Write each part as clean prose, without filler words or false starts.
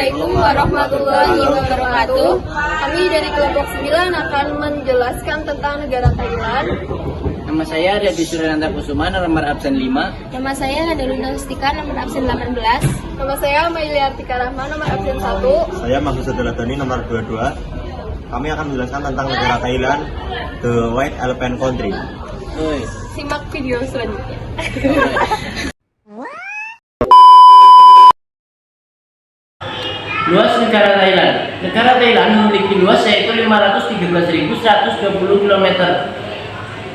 Assalamualaikum warahmatullahi wabarakatuh. Kami dari kelompok 9 akan menjelaskan tentang negara Thailand. Nama saya Riyadi Surananda Kusuma, nomor absen 5. Nama saya Nadaluna Rustika, nomor absen 18. Nama saya Maili Artika Rahma, nomor absen 1. Saya Maksud Sadaladani, nomor 22. Kami akan menjelaskan tentang negara Thailand, The White Elephant Country. Oi. Simak video selanjutnya. Luas negara Thailand. Negara Thailand memiliki luas yaitu 513.120 km.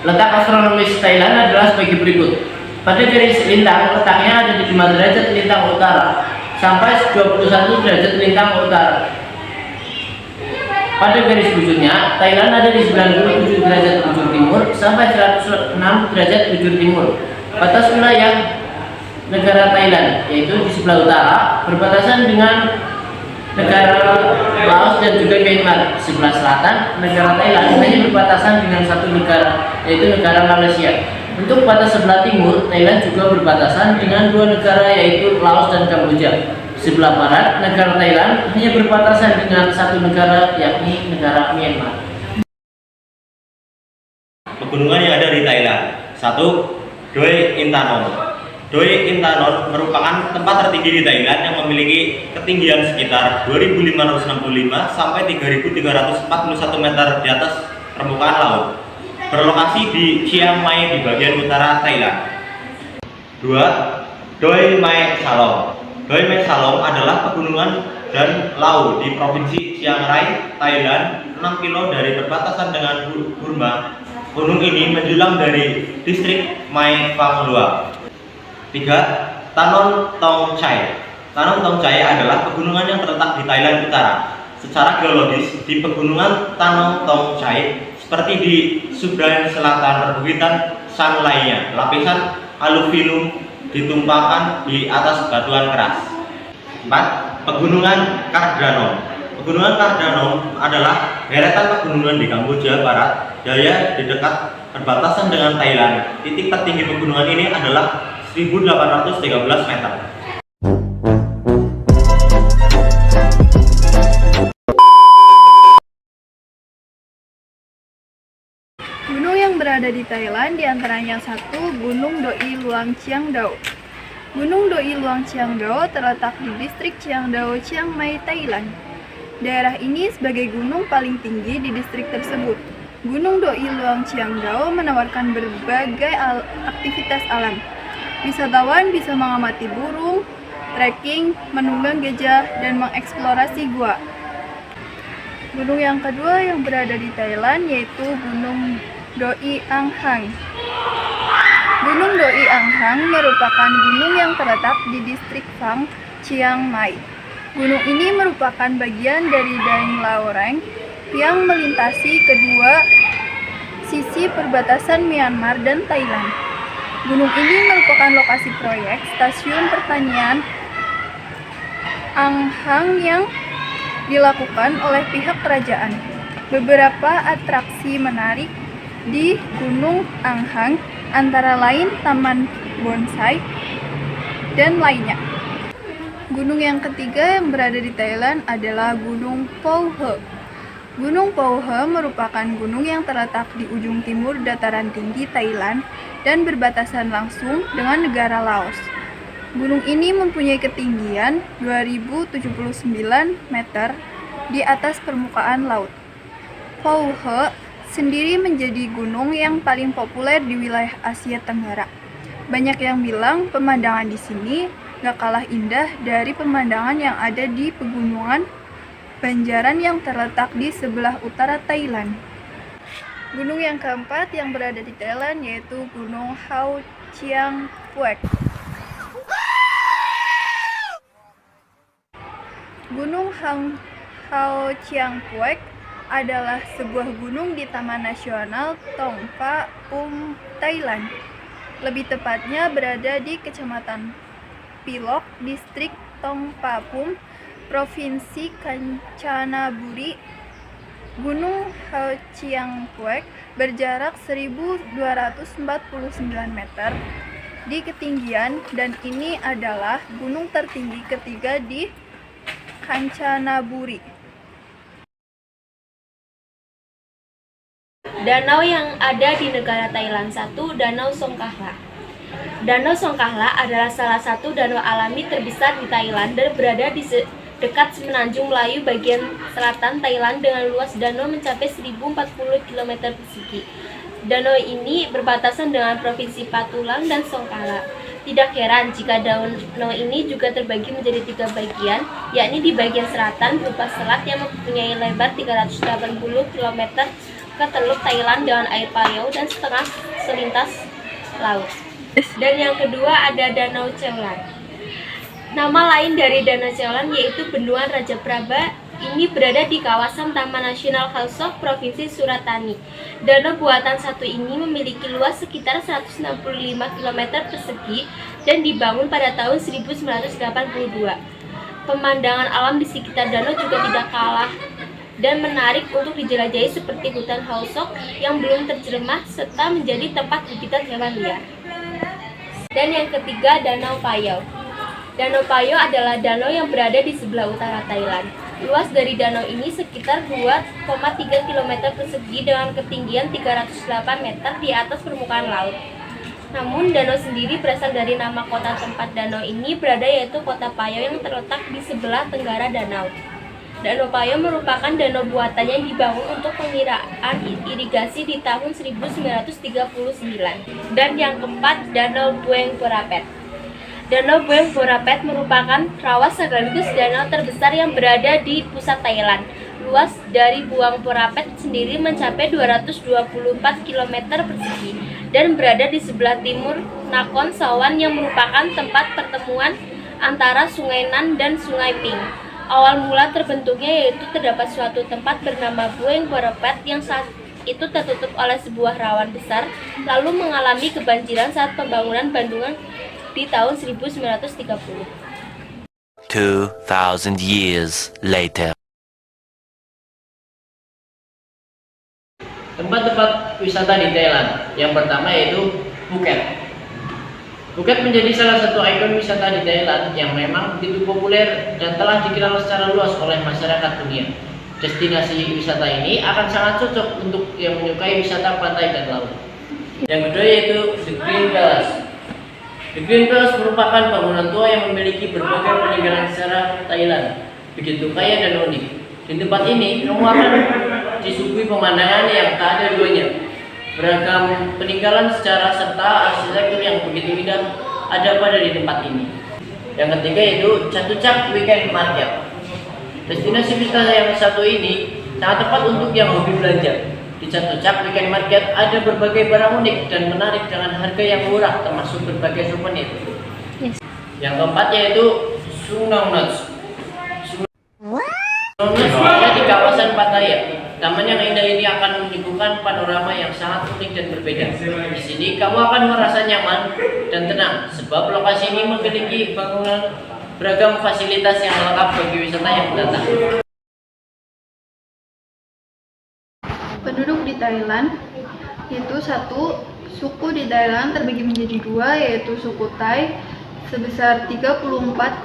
Letak astronomis Thailand adalah sebagai berikut. Pada garis lintang letaknya ada di 5 derajat lintang utara sampai 21 derajat lintang utara. Pada garis bujurnya, Thailand ada di 97 derajat bujur timur sampai 106 derajat bujur timur. Batas wilayah negara Thailand yaitu di sebelah utara berbatasan dengan negara Laos dan juga Myanmar. Sebelah selatan, negara Thailand hanya berbatasan dengan satu negara, yaitu negara Malaysia. Untuk batas sebelah timur, Thailand juga berbatasan dengan dua negara, yaitu Laos dan Kamboja. Sebelah barat, negara Thailand hanya berbatasan dengan satu negara, yakni negara Myanmar. Pegunungan yang ada di Thailand. 1. Doi Intanon. Doi Intanon merupakan tempat tertinggi di Thailand yang memiliki ketinggian sekitar 2.565 sampai 3.341 meter di atas permukaan laut. Berlokasi di Chiang Mai di bagian utara Thailand. 2. Doi Mae Salom. Doi Mae Salom adalah pegunungan dan lau di provinsi Chiang Rai, Thailand, 6 kilo dari perbatasan dengan Burma. Gunung ini menjulang dari distrik Mae Phang Lua. 3. Tanon Tong Chai. Tanon Tong Chai adalah pegunungan yang terletak di Thailand Utara. Secara geologis, di pegunungan Tanon Tong Chai, seperti di Sudan Selatan perbukitan San lainnya, lapisan aluvinium ditumpahkan di atas batuan keras. 4. Pegunungan Kardanom. Pegunungan Kardanom adalah deretan pegunungan di Kamboja Barat Daya di dekat perbatasan dengan Thailand. Titik tertinggi pegunungan ini adalah 1.813 meter. Gunung yang berada di Thailand diantaranya 1. Gunung Doi Luang Chiang Dao. Gunung Doi Luang Chiang Dao terletak di distrik Chiang Dao, Chiang Mai, Thailand. Daerah ini sebagai gunung paling tinggi di distrik tersebut. Gunung Doi Luang Chiang Dao menawarkan berbagai aktivitas alam. Wisatawan bisa mengamati burung, trekking, menunggang gajah, dan mengeksplorasi gua. Gunung yang kedua yang berada di Thailand yaitu Gunung Doi Ang Hang. Gunung Doi Ang Hang merupakan gunung yang terletak di distrik Phang, Chiang Mai. Gunung ini merupakan bagian dari Daeng Lao Reng yang melintasi kedua sisi perbatasan Myanmar dan Thailand. Gunung ini merupakan lokasi proyek stasiun pertanian Ang Hang yang dilakukan oleh pihak kerajaan. Beberapa atraksi menarik di Gunung Ang Hang antara lain taman bonsai dan lainnya. Gunung yang ketiga yang berada di Thailand adalah Gunung Pau He. Gunung Pau He merupakan gunung yang terletak di ujung timur dataran tinggi Thailand dan berbatasan langsung dengan negara Laos. Gunung ini mempunyai ketinggian 2079 meter di atas permukaan laut. Pau He sendiri menjadi gunung yang paling populer di wilayah Asia Tenggara. Banyak yang bilang pemandangan di sini gak kalah indah dari pemandangan yang ada di pegunungan Banjaran yang terletak di sebelah utara Thailand. Gunung yang keempat yang berada di Thailand yaitu Gunung Hau Chiang Phuoc. Gunung Hau Chiang Phuoc adalah sebuah gunung di Taman Nasional Tong Pa Pum, Thailand. Lebih tepatnya berada di Kecamatan Pilok, Distrik Tong Pa Pum, Provinsi Kanchanaburi. Gunung Hau Chiang Phuoc berjarak 1.249 meter di ketinggian dan ini adalah gunung tertinggi ketiga di Kanchanaburi. Danau yang ada di negara Thailand. 1. Danau Songkhla. Danau Songkhla adalah salah satu danau alami terbesar di Thailand dan berada di dekat Semenanjung Melayu bagian selatan Thailand dengan luas danau mencapai 1040 km persegi. Danau ini berbatasan dengan Provinsi Patulang dan Songkhla. Tidak heran jika danau ini juga terbagi menjadi 3 bagian, yakni di bagian selatan berupa selat yang mempunyai lebar 380 km ke Teluk Thailand dengan air payau dan setengah selintas laut. Dan yang kedua ada Danau Cheolan. Nama lain dari Danau Cheolan yaitu Bendungan Raja Praba. Ini berada di kawasan Taman Nasional Khao Sok, Provinsi Surat Thani. Danau buatan satu ini memiliki luas sekitar 165 km persegi dan dibangun pada tahun 1982. Pemandangan alam di sekitar danau juga tidak kalah dan menarik untuk dijelajahi seperti hutan Khao Sok yang belum terjeremah serta menjadi tempat habitat hewan liar. Dan yang ketiga, Danau Payau. Danau Payau adalah danau yang berada di sebelah utara Thailand. Luas dari danau ini sekitar 2,3 km persegi dengan ketinggian 308 meter di atas permukaan laut. Namun danau sendiri berasal dari nama kota tempat danau ini berada, yaitu Kota Payau yang terletak di sebelah tenggara danau. Danau Payau merupakan danau buatan yang dibangun untuk pengiraan irigasi di tahun 1939. Dan yang keempat, Danau Bueng Borapet. Danau Bueng Borapet merupakan rawa sekaligus danau terbesar yang berada di pusat Thailand. Luas dari Bueng Borapet sendiri mencapai 224 km persegi dan berada di sebelah timur Nakhon Sawan yang merupakan tempat pertemuan antara Sungai Nan dan Sungai Ping. Awal mula terbentuknya yaitu terdapat suatu tempat bernama Bueng Borapet yang saat itu tertutup oleh sebuah rawan besar, lalu mengalami kebanjiran saat pembangunan bendungan di tahun 1930. 2,000 years later. Tempat-tempat wisata di Thailand. Yang pertama yaitu Phuket. Phuket menjadi salah satu ikon wisata di Thailand yang memang begitu populer dan telah dikenal secara luas oleh masyarakat dunia. Destinasi wisata ini akan sangat cocok untuk yang menyukai wisata pantai dan laut. Yang kedua yaitu The Green Palace. The Green Palace merupakan bangunan tua yang memiliki berbagai peninggalan sejarah Thailand, begitu kaya dan unik. Di tempat ini, kamu akan disuguhi pemandangan yang tak ada duanya. Beragam peninggalan sejarah serta arsitektur yang begitu indah ada pada di tempat ini. Yang ketiga yaitu Chatuchak Weekend Market. Destinasi wisata yang satu ini sangat tepat untuk yang hobi belanja. Di Chatuchak Weekend Market ada berbagai barang unik dan menarik dengan harga yang murah, termasuk berbagai souvenir. Yang keempat yaitu Sungnong Lodge. Sungnong Lodge berada di kawasan Pattaya. Taman yang indah ini akan menyuguhkan panorama yang sangat unik dan berbeda. Di sini kamu akan merasa nyaman dan tenang, sebab lokasi ini memiliki bangunan beragam fasilitas yang lengkap bagi wisata yang datang. Penduduk di Thailand itu satu, suku di Thailand terbagi menjadi dua, yaitu suku Thai sebesar 34,1%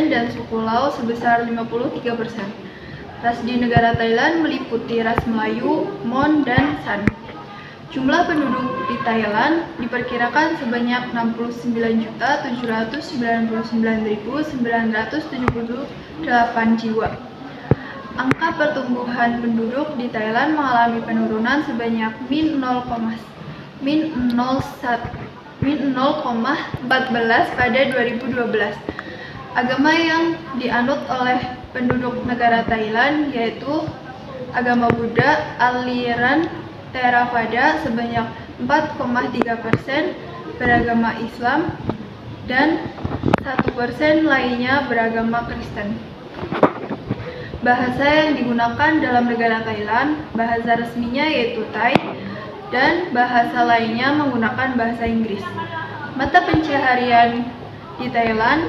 dan suku Lao sebesar 53%. Ras di negara Thailand meliputi ras Melayu, Mon, dan San. Jumlah penduduk di Thailand diperkirakan sebanyak 69.799.978 jiwa. Angka pertumbuhan penduduk di Thailand mengalami penurunan sebanyak min 0,14 pada 2012. Agama yang dianut oleh penduduk negara Thailand yaitu agama Buddha aliran Theravada sebanyak 4,3%, beragama Islam, dan 1% lainnya beragama Kristen. Bahasa yang digunakan dalam negara Thailand, bahasa resminya yaitu Thai, dan bahasa lainnya menggunakan bahasa Inggris. Mata pencaharian di Thailand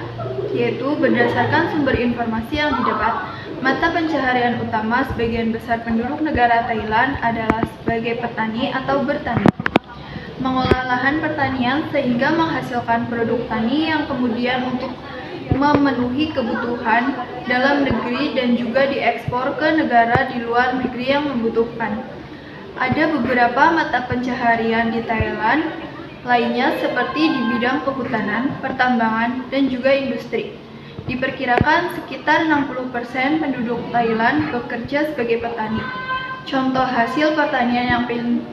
yaitu berdasarkan sumber informasi yang didapat. Mata pencaharian utama sebagian besar penduduk negara Thailand adalah sebagai petani atau bertani, mengolah lahan pertanian sehingga menghasilkan produk tani yang kemudian untuk memenuhi kebutuhan dalam negeri dan juga diekspor ke negara di luar negeri yang membutuhkan. Ada beberapa mata pencaharian di Thailand lainnya seperti di bidang kehutanan, pertambangan, dan juga industri. Diperkirakan sekitar 60% penduduk Thailand bekerja sebagai petani. Contoh hasil pertanian yang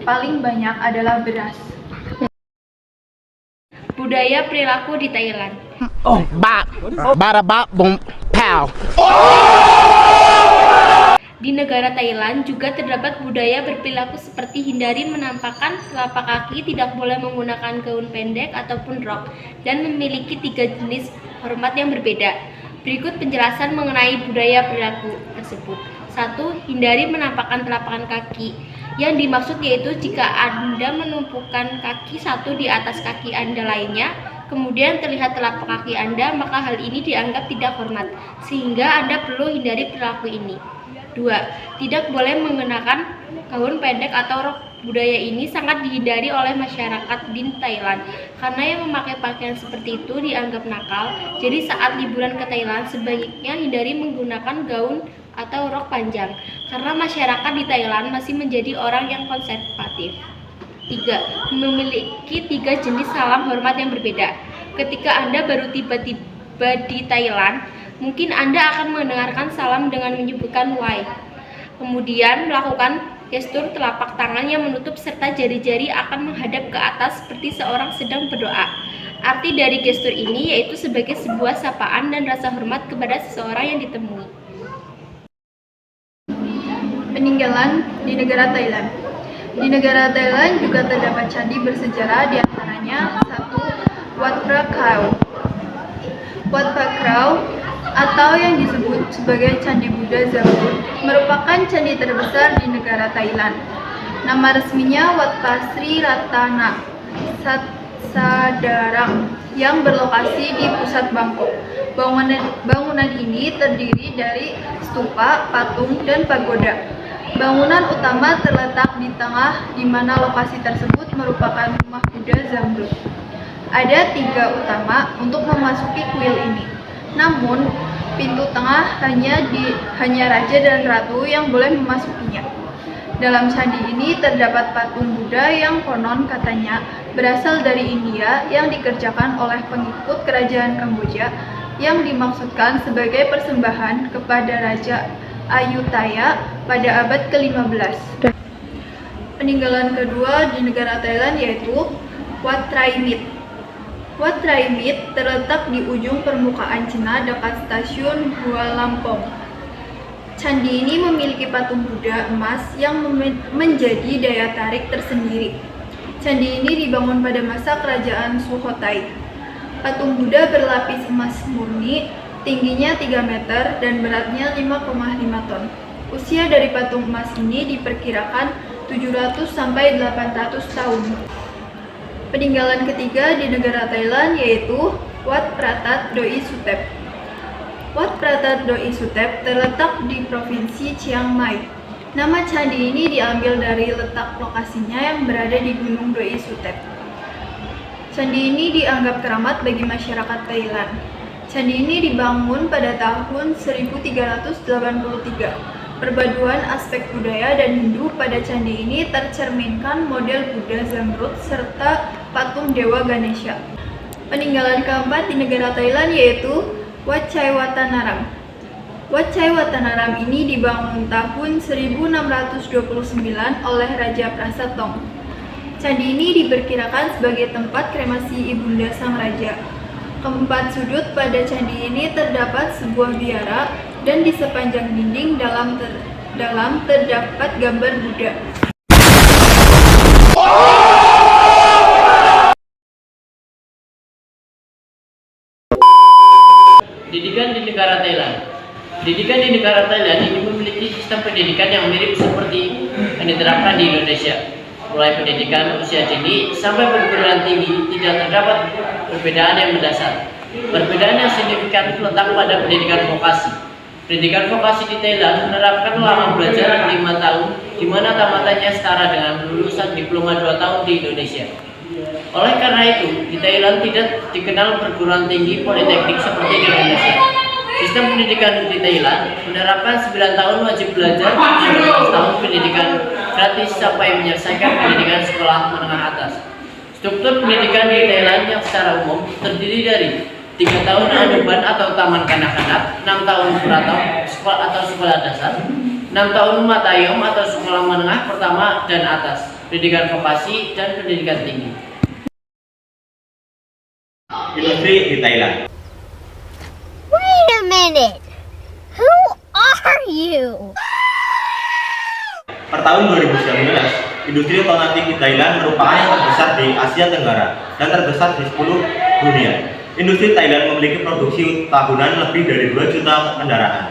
paling banyak adalah beras. Budaya perilaku di Thailand. Oh, bop, bada bop, boom, pow. Di negara Thailand juga terdapat budaya berperilaku seperti hindari menampakkan telapak kaki, tidak boleh menggunakan gaun pendek ataupun rok, dan memiliki 3 jenis hormat yang berbeda. Berikut penjelasan mengenai budaya perilaku tersebut. 1. Hindari menampakkan telapak kaki. Yang dimaksud yaitu jika Anda menumpukan kaki satu di atas kaki Anda lainnya, kemudian terlihat telapak kaki Anda, maka hal ini dianggap tidak hormat, sehingga Anda perlu hindari perilaku ini. 2. Tidak boleh mengenakan gaun pendek atau rok. Budaya ini sangat dihindari oleh masyarakat di Thailand karena yang memakai pakaian seperti itu dianggap nakal. Jadi saat liburan ke Thailand sebaiknya hindari menggunakan gaun atau rok panjang karena masyarakat di Thailand masih menjadi orang yang konservatif. 3. Memiliki 3 jenis salam hormat yang berbeda. Ketika Anda baru tiba-tiba di Thailand, mungkin Anda akan mendengarkan salam dengan menyebutkan wai. Kemudian melakukan gestur telapak tangan yang menutup serta jari-jari akan menghadap ke atas seperti seorang sedang berdoa. Arti dari gestur ini yaitu sebagai sebuah sapaan dan rasa hormat kepada seseorang yang ditemui. Peninggalan di negara Thailand. Di negara Thailand juga terdapat candi bersejarah, di antaranya 1. Wat Phra Kraw. Wat Phra Kraw atau yang disebut sebagai Candi Buddha Zamrud merupakan candi terbesar di negara Thailand. Nama resminya Wat Phra Sri Ratana Sadarang yang berlokasi di pusat Bangkok. Bangunan ini terdiri dari stupa, patung, dan pagoda. Bangunan utama terletak di tengah, di mana lokasi tersebut merupakan rumah Buddha Zamrud. Ada 3 utama untuk memasuki kuil ini. Namun, pintu tengah hanya raja dan ratu yang boleh memasukinya. Dalam candi ini terdapat patung Buddha yang konon katanya berasal dari India yang dikerjakan oleh pengikut kerajaan Kamboja yang dimaksudkan sebagai persembahan kepada Raja Ayutthaya pada abad ke-15. Peninggalan kedua di negara Thailand yaitu Wat Phra Myt. Wat Phra Myt terletak di ujung permukaan Cina dekat stasiun Hua Lamphong. Candi ini memiliki patung Buddha emas yang menjadi daya tarik tersendiri. Candi ini dibangun pada masa kerajaan Sukhothai. Patung Buddha berlapis emas murni, tingginya 3 meter dan beratnya 5,5 ton. Usia dari patung emas ini diperkirakan 700 sampai 800 tahun. Peninggalan ketiga di negara Thailand yaitu Wat Phra Doi Suthep. Wat Phra Doi Suthep terletak di Provinsi Chiang Mai. Nama candi ini diambil dari letak lokasinya yang berada di Gunung Doi Suthep. Candi ini dianggap keramat bagi masyarakat Thailand. Candi ini dibangun pada tahun 1383. Perpaduan aspek budaya dan Hindu pada candi ini tercerminkan model Buddha Zamrud serta patung Dewa Ganesha. Peninggalan keempat di negara Thailand yaitu Wat Chai Watanaram. Wat Chai Watanaram ini dibangun tahun 1629 oleh Raja Prasatong. Candi ini diperkirakan sebagai tempat kremasi ibunda sang raja. Keempat sudut pada candi ini terdapat sebuah biara dan di sepanjang dinding dalam terdapat gambar Buddha. Pendidikan di negara Thailand. Pendidikan di negara Thailand ini memiliki sistem pendidikan yang mirip seperti yang diterapkan di Indonesia. Mulai pendidikan usia dini sampai perguruan tinggi tidak terdapat perbedaan yang mendasar. Perbedaan yang signifikan terletak pada pendidikan vokasi. Pendidikan vokasi di Thailand menerapkan lama belajar 5 tahun, di mana tamatannya setara dengan lulusan diploma 2 tahun di Indonesia. Oleh karena itu, di Thailand tidak dikenal perguruan tinggi politeknik seperti di Indonesia. Sistem pendidikan di Thailand menerapkan 9 tahun wajib belajar dan 12 tahun pendidikan gratis sampai menyelesaikan pendidikan sekolah menengah atas. Struktur pendidikan di Thailand yang secara umum terdiri dari 3 tahun anuban atau taman kanak-kanak, 6 tahun puratau atau sekolah dasar, 6 tahun matayom atau sekolah menengah pertama dan atas, pendidikan vokasi dan pendidikan tinggi. Industri di Thailand. Wait a minute. Who are you? Per tahun 2019, industri otomotif di Thailand merupakan yang terbesar di Asia Tenggara dan terbesar di 10 dunia. Industri Thailand memiliki produksi tahunan lebih dari 2 juta kendaraan.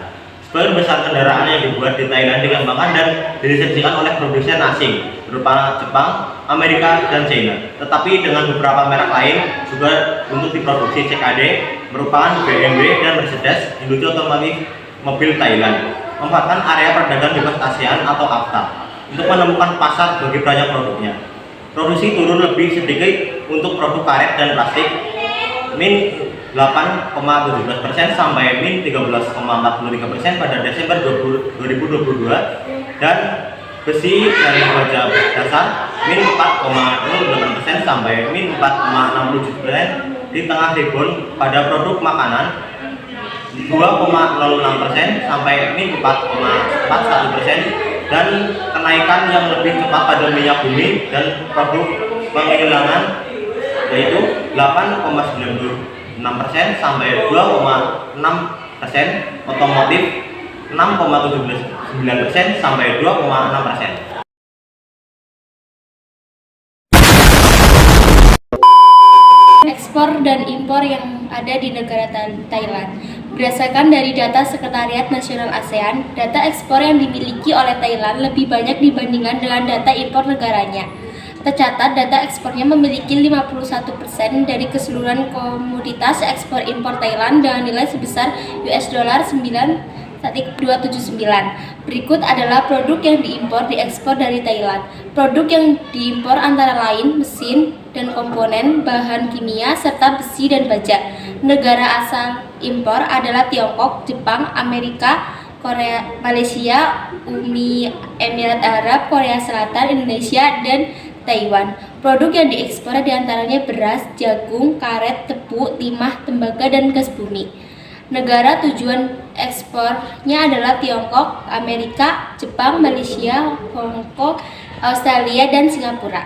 Sebagian besar kendaraan yang dibuat di Thailand dikembangkan dan dilisensikan oleh produsen asing berupa Jepang, Amerika, dan China. Tetapi dengan beberapa merek lain juga untuk diproduksi CKD merupakan BMW dan Mercedes. Industri otomotif mobil Thailand memanfaatkan area perdagangan bebas ASEAN atau AFTA untuk menemukan pasar bagi banyak produknya. Produksi turun lebih sedikit untuk produk karet dan plastik, min 8,17% sampai min 13,43% pada Desember 2022, dan besi dari baja dasar min 4,08% sampai min 4,67% di tengah rebound pada produk makanan 2,06% sampai min 4,41%, dan kenaikan yang lebih cepat pada minyak bumi dan produk penghilangan yaitu 8,96% sampai 2,6%, otomotif 6,79% sampai 2,6%. Ekspor dan impor yang ada di negara Thailand. Berdasarkan dari data Sekretariat Nasional ASEAN, data ekspor yang dimiliki oleh Thailand lebih banyak dibandingkan dengan data impor negaranya. Tercatat data ekspornya memiliki 51% dari keseluruhan komoditas ekspor impor Thailand dengan nilai sebesar $9,279. Berikut adalah produk yang diimpor diekspor dari Thailand. Produk yang diimpor antara lain mesin dan komponen, bahan kimia, serta besi dan baja. Negara asal impor adalah Tiongkok, Jepang, Amerika, Korea, Malaysia, Uni Emirat Arab, Korea Selatan, Indonesia, dan Taiwan. Produk yang diekspor diantaranya beras, jagung, karet, tebu, timah, tembaga, dan gas bumi. Negara tujuan ekspornya adalah Tiongkok, Amerika, Jepang, Malaysia, Hong Kong, Australia, dan Singapura.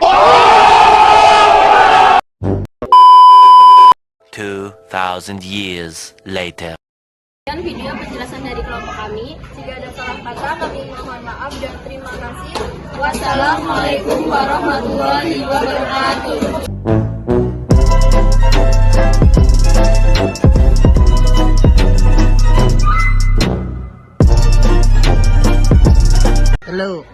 2,000 years later. Dan video penjelasan dari kelompok kami. Jika ada salah kata, kami mohon maaf dan terima kasih. Wassalamualaikum warahmatullahi wabarakatuh. Hello.